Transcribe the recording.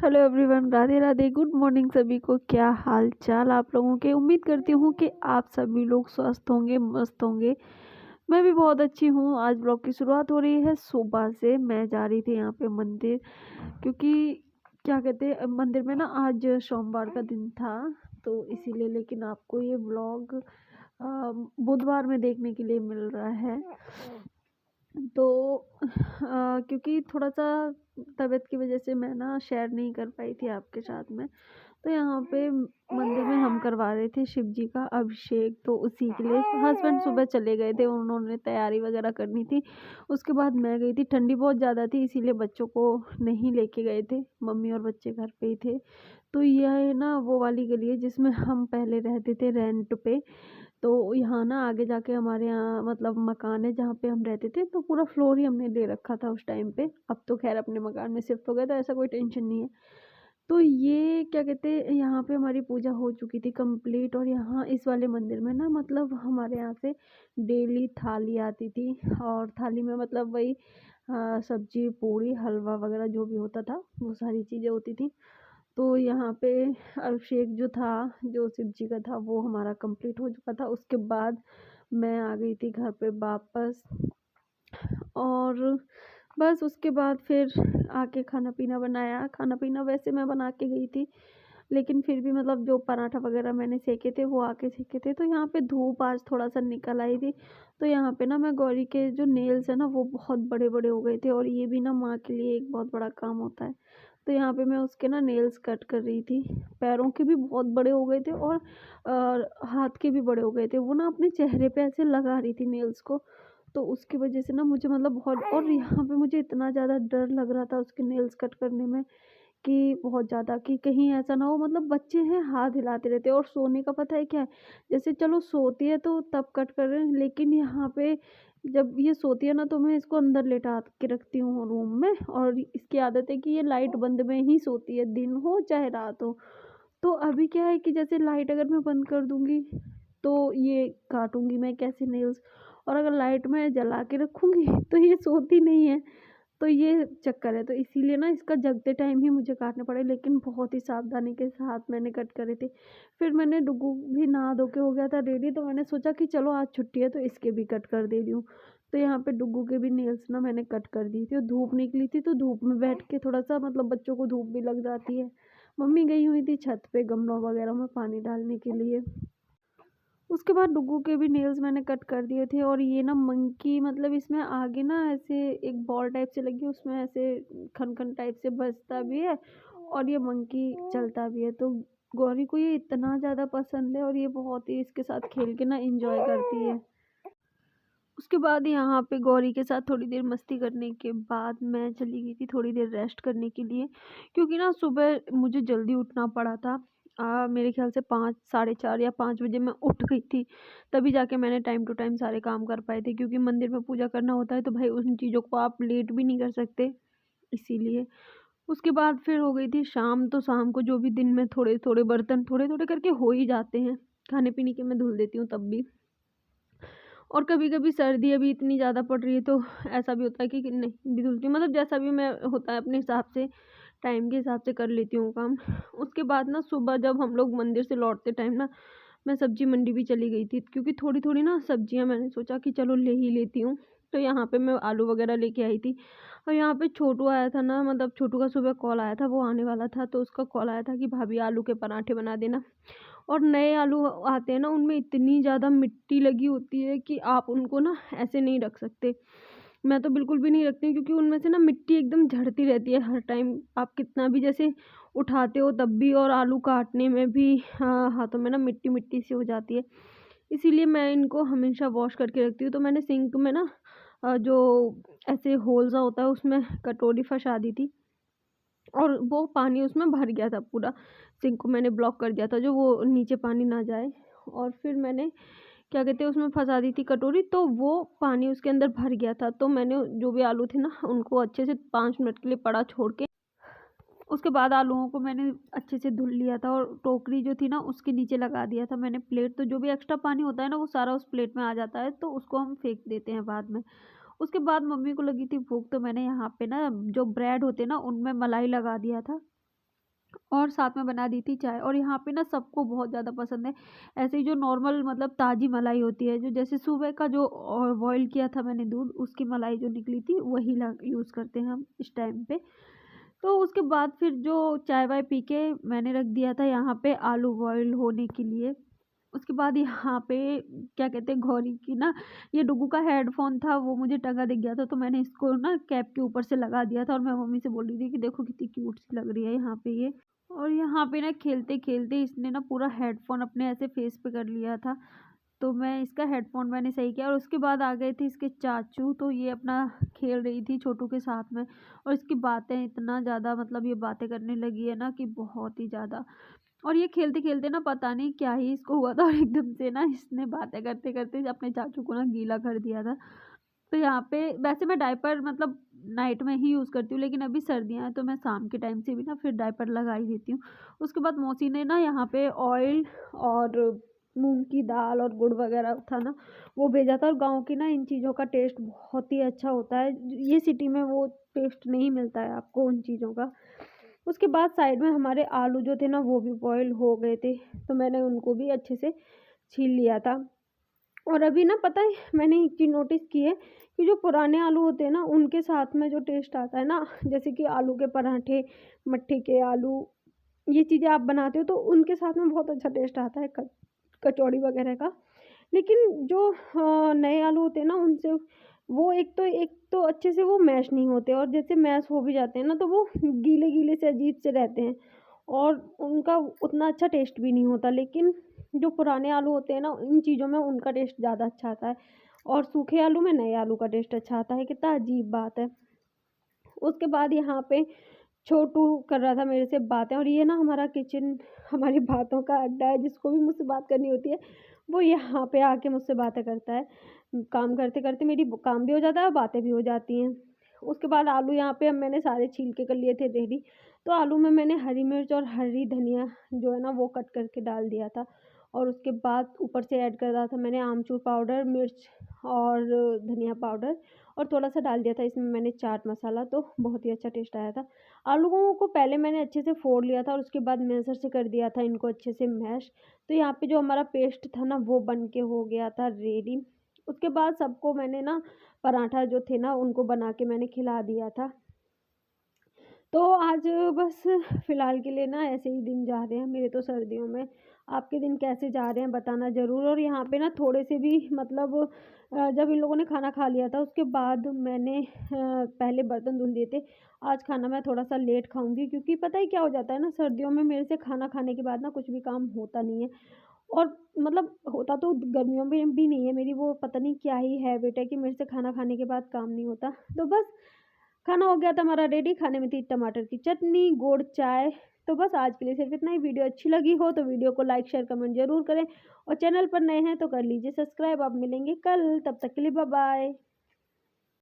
Hello everyone, Radhe Radhe, good morning सभी को। क्या हाल चाल आप लोगों के। उम्मीद करती हूँ कि आप सभी लोग स्वस्थ होंगे, मस्त होंगे। मैं भी बहुत अच्छी हूँ। आज ब्लॉग की शुरुआत हो रही है सुबह से। मैं जा रही थी यहाँ पे मंदिर, क्योंकि क्या कहते हैं, मंदिर में ना आज सोमवार का दिन था, तो इसीलिए। लेकिन आपको ये ब्लॉग बुधवार में देखने के लिए मिल रहा है। तो क्योंकि थोड़ा सा तबीयत की वजह से मैं ना शेयर नहीं कर पाई थी आपके साथ में। तो यहाँ पे मंदिर में हम करवा रहे थे शिव जी का अभिषेक, तो उसी के लिए हस्बैंड सुबह चले गए थे, उन्होंने तैयारी वगैरह करनी थी। उसके बाद मैं गई थी, ठंडी बहुत ज़्यादा थी इसीलिए बच्चों को नहीं लेके गए थे, मम्मी और बच्चे घर पे ही थे। तो यह है ना वो वाली गली है जिसमें हम पहले रहते थे रेंट पे। तो यहाँ ना आगे जाके हमारे यहाँ मतलब मकान है जहाँ पे हम रहते थे, तो पूरा फ्लोर ही हमने ले रखा था उस टाइम पे। अब तो खैर अपने मकान में शिफ्ट हो गए, तो ऐसा कोई टेंशन नहीं है। तो ये क्या कहते हैं, यहाँ पे हमारी पूजा हो चुकी थी कंप्लीट। और यहाँ इस वाले मंदिर में ना मतलब हमारे यहाँ से डेली थाली आती थी, और थाली में मतलब वही सब्जी पूड़ी हलवा वगैरह जो भी होता था वो सारी चीज़ें होती थी। तो यहाँ पे अभिषेक जो था, जो शिव जी का था, वो हमारा कंप्लीट हो चुका था। उसके बाद मैं आ गई थी घर पे वापस, और बस उसके बाद फिर आके खाना पीना बनाया। खाना पीना वैसे मैं बना के गई थी, लेकिन फिर भी मतलब जो पराठा वगैरह मैंने सेके थे वो आके सेके थे। तो यहाँ पे धूप आज थोड़ा सा निकल आई थी, तो यहाँ पे ना मैं गौरी के जो नेल्स है ना वो बहुत बड़े बड़े हो गए थे, और ये भी ना माँ के लिए एक बहुत बड़ा काम होता है। तो यहाँ पे मैं उसके ना नेल्स कट कर रही थी। पैरों के भी बहुत बड़े हो गए थे, और हाथ के भी बड़े हो गए थे। वो ना अपने चेहरे पे ऐसे लगा रही थी नेल्स को, तो उसकी वजह से ना मुझे मतलब बहुत, और यहाँ पे मुझे इतना ज़्यादा डर लग रहा था उसके नेल्स कट करने में, कि बहुत ज़्यादा, कि कहीं ऐसा ना हो। मतलब बच्चे हैं, हाथ हिलाते रहते हैं, और सोने का पता है क्या है, जैसे चलो सोती है तो तब कट कर रहे हैं, लेकिन यहाँ पे जब ये सोती है ना तो मैं इसको अंदर लेटा के रखती हूँ रूम में, और इसकी आदत है कि ये लाइट बंद में ही सोती है, दिन हो चाहे रात हो। तो अभी क्या है कि जैसे लाइट अगर मैं बंद कर दूंगी तो ये काटूंगी मैं कैसे नेल्स, और अगर लाइट में जला के रखूंगी तो ये सोती नहीं है। तो ये चक्कर है, तो इसीलिए ना इसका जगते टाइम ही मुझे काटने पड़े, लेकिन बहुत ही सावधानी के साथ मैंने कट करे थे। फिर मैंने डुगू भी नहा धो के हो गया था रेडी, तो मैंने सोचा कि चलो आज छुट्टी है तो इसके भी कट कर दे रही हूँ। तो यहाँ पे डुगू के भी नेल्स ना मैंने कट कर दी थी, और धूप निकली थी तो धूप में बैठ के थोड़ा सा मतलब बच्चों को धूप भी लग जाती है। मम्मी गई हुई थी छत पे गमलों वगैरह में पानी डालने के लिए। उसके बाद डुग्गू के भी नेल्स मैंने कट कर दिए थे। और ये ना मंकी मतलब इसमें आगे ना ऐसे एक बॉल टाइप से लगी, उसमें ऐसे खन खन टाइप से बजता भी है, और ये मंकी चलता भी है। तो गौरी को ये इतना ज़्यादा पसंद है, और ये बहुत ही इसके साथ खेल के ना इंजॉय करती है। उसके बाद यहाँ पे गौरी के साथ थोड़ी देर मस्ती करने के बाद मैं चली गई थी थोड़ी देर रेस्ट करने के लिए, क्योंकि ना सुबह मुझे जल्दी उठना पड़ा था। मेरे ख्याल से 5, 4:30 या 5 बजे मैं उठ गई थी, तभी जाके मैंने टाइम टू टाइम सारे काम कर पाए थे, क्योंकि मंदिर में पूजा करना होता है तो भाई उन चीज़ों को आप लेट भी नहीं कर सकते, इसीलिए। उसके बाद फिर हो गई थी शाम, तो शाम को जो भी दिन में थोड़े थोड़े बर्तन थोड़े थोड़े करके हो ही जाते हैं, खाने पीने के मैं धुल देती हूँ तब भी। और कभी कभी सर्दी अभी इतनी ज़्यादा पड़ रही है तो ऐसा भी होता है कि नहीं भी धुलती हूँ, मतलब जैसा भी मैं होता है अपने हिसाब से टाइम के हिसाब से कर लेती हूँ काम। उसके बाद ना सुबह जब हम लोग मंदिर से लौटते टाइम ना मैं सब्जी मंडी भी चली गई थी, क्योंकि थोड़ी थोड़ी ना सब्जियां मैंने सोचा कि चलो ले ही लेती हूँ। तो यहाँ पे मैं आलू वगैरह लेके आई थी, और यहाँ पे छोटू आया था ना, मतलब छोटू का सुबह कॉल आया था, वो आने वाला था, तो उसका कॉल आया था कि भाभी आलू के पराठे बना देना। और नए आलू आते हैं ना उनमें इतनी ज़्यादा मिट्टी लगी होती है कि आप उनको ना ऐसे नहीं रख सकते। मैं तो बिल्कुल भी नहीं रखती हूँ, क्योंकि उनमें से ना मिट्टी एकदम झड़ती रहती है हर टाइम, आप कितना भी जैसे उठाते हो तब भी, और आलू काटने में भी हाथों में ना मिट्टी मिट्टी सी हो जाती है। इसीलिए मैं इनको हमेशा वॉश करके रखती हूँ। तो मैंने सिंक में ना जो ऐसे होल सा होता है उसमें कटोरी फंसा दी थी, और वो पानी उसमें भर गया था पूरा। सिंक को मैंने ब्लॉक कर दिया था जो वो नीचे पानी ना जाए। और फिर मैंने क्या कहते हैं उसमें फंसा दी थी कटोरी, तो वो पानी उसके अंदर भर गया था। तो मैंने जो भी आलू थे ना उनको अच्छे से 5 मिनट के लिए पड़ा छोड़ के, उसके बाद आलूओं को मैंने अच्छे से धुल लिया था, और टोकरी जो थी ना उसके नीचे लगा दिया था मैंने प्लेट। तो जो भी एक्स्ट्रा पानी होता है ना वो सारा उस प्लेट में आ जाता है, तो उसको हम फेंक देते हैं बाद में। उसके बाद मम्मी को लगी थी भूख, तो मैंने यहाँ पे ना जो ब्रेड होते ना उनमें मलाई लगा दिया था, और साथ में बना दी थी चाय। और यहाँ पे ना सबको बहुत ज़्यादा पसंद है ऐसे ही जो नॉर्मल मतलब ताज़ी मलाई होती है, जो जैसे सुबह का जो बॉयल किया था मैंने दूध, उसकी मलाई जो निकली थी वही यूज़ करते हैं हम इस टाइम पे। तो उसके बाद फिर जो चाय वाय पी के मैंने रख दिया था यहाँ पे आलू बॉयल होने के लिए। उसके बाद यहाँ पे क्या कहते हैं, गौरी की ना ये डुग्गू का हेडफ़ोन था, वो मुझे टंगा दिख गया था, तो मैंने इसको ना कैप के ऊपर से लगा दिया था और मैं मम्मी से बोल रही थी कि देखो कितनी क्यूट सी लग रही है यहाँ पे ये। और यहाँ पे ना खेलते-खेलते इसने ना पूरा हेडफ़ोन अपने ऐसे फेस पे कर लिया था, तो मैं इसका हेडफ़ोन मैंने सही किया। और उसके बाद आ गए थे इसके चाचू, तो ये अपना खेल रही थी छोटू के साथ में। और इसकी बातें इतना ज़्यादा मतलब ये बातें करने लगी है ना कि बहुत ही ज़्यादा। और ये खेलते-खेलते ना पता नहीं क्या ही इसको हुआ था और एकदम से ना इसने बातें करते-करते अपने चाचू को ना गीला कर दिया था। तो यहाँ पे वैसे मैं डायपर मतलब नाइट में ही यूज़ करती हूँ, लेकिन अभी सर्दियाँ हैं तो मैं शाम के टाइम से भी ना फिर डायपर लगा ही देती हूँ। उसके बाद मौसी ने ना यहाँ पे ऑयल और मूँग की दाल और गुड़ वग़ैरह था ना, वो भेजा था। और गाँव की ना इन चीज़ों का टेस्ट बहुत ही अच्छा होता है। ये सिटी में वो टेस्ट नहीं मिलता है आपको उन चीज़ों का। उसके बाद साइड में हमारे आलू जो थे ना वो भी बॉयल हो गए थे, तो मैंने उनको भी अच्छे से छील लिया था। और अभी ना पता है मैंने एक चीज़ नोटिस की है कि जो पुराने आलू होते हैं ना उनके साथ में जो टेस्ट आता है ना, जैसे कि आलू के पराठे, मट्ठी के आलू, ये चीज़ें आप बनाते हो तो उनके साथ में बहुत अच्छा टेस्ट आता है कचौड़ी वगैरह का। लेकिन जो नए आलू होते हैं ना उनसे वो एक तो अच्छे से वो मैश नहीं होते, और जैसे मैश हो भी जाते हैं ना तो वो गीले-गीले से अजीब से रहते हैं और उनका उतना अच्छा टेस्ट भी नहीं होता। लेकिन जो पुराने आलू होते हैं ना इन चीज़ों में उनका टेस्ट ज़्यादा अच्छा आता है और सूखे आलू में नए आलू का टेस्ट अच्छा आता है। कितना अजीब बात है। उसके बाद यहाँ पे छोटू कर रहा था मेरे से बातें, और ये ना हमारा किचन हमारी बातों का अड्डा है। जिसको भी मुझसे बात करनी होती है वो यहाँ पे आके मुझसे बातें करता है। काम करते-करते मेरी काम भी हो जाता है और बातें भी हो जाती हैं। उसके बाद आलू यहाँ पे अब मैंने सारे छील के कर लिए थे रेडी। तो आलू में मैंने हरी मिर्च और हरी धनिया जो है ना वो कट करके डाल दिया था। और उसके बाद ऊपर से ऐड कर रहा था मैंने आमचूर पाउडर, मिर्च और धनिया पाउडर, और थोड़ा-सा डाल दिया था इसमें मैंने चाट मसाला, तो बहुत ही अच्छा टेस्ट आया था। आलूओं को पहले मैंने अच्छे से फोड़ लिया था और उसके बाद मैशर से कर दिया था इनको अच्छे से मैश। तो यहाँ पे जो हमारा पेस्ट था ना वो बन के हो गया था रेडी। उसके बाद सबको मैंने ना पराठा जो थे ना उनको बना के मैंने खिला दिया था। तो आज बस फ़िलहाल के लिए ना ऐसे ही दिन जा रहे हैं मेरे तो सर्दियों में। आपके दिन कैसे जा रहे हैं बताना ज़रूर। और यहाँ पे ना थोड़े से भी मतलब जब इन लोगों ने खाना खा लिया था उसके बाद मैंने पहले बर्तन धुल दिए थे। आज खाना मैं थोड़ा-सा लेट खाऊँगी क्योंकि पता है क्या हो जाता है ना, सर्दियों में मेरे से खाना खाने के बाद ना कुछ भी काम होता नहीं है। और मतलब होता तो गर्मियों में भी नहीं है, मेरी वो पता नहीं क्या ही हैबिट है कि मेरे से खाना खाने के बाद काम नहीं होता। तो बस खाना हो गया था हमारा रेडी। खाने में थी टमाटर की चटनी, गुड़, चाय। तो बस आज के लिए सिर्फ़ इतना ही। वीडियो अच्छी लगी हो तो वीडियो को लाइक, शेयर, कमेंट ज़रूर करें और चैनल पर नए हैं तो कर लीजिए सब्सक्राइब। अब मिलेंगे कल, तब तक के लिए बाय बाय।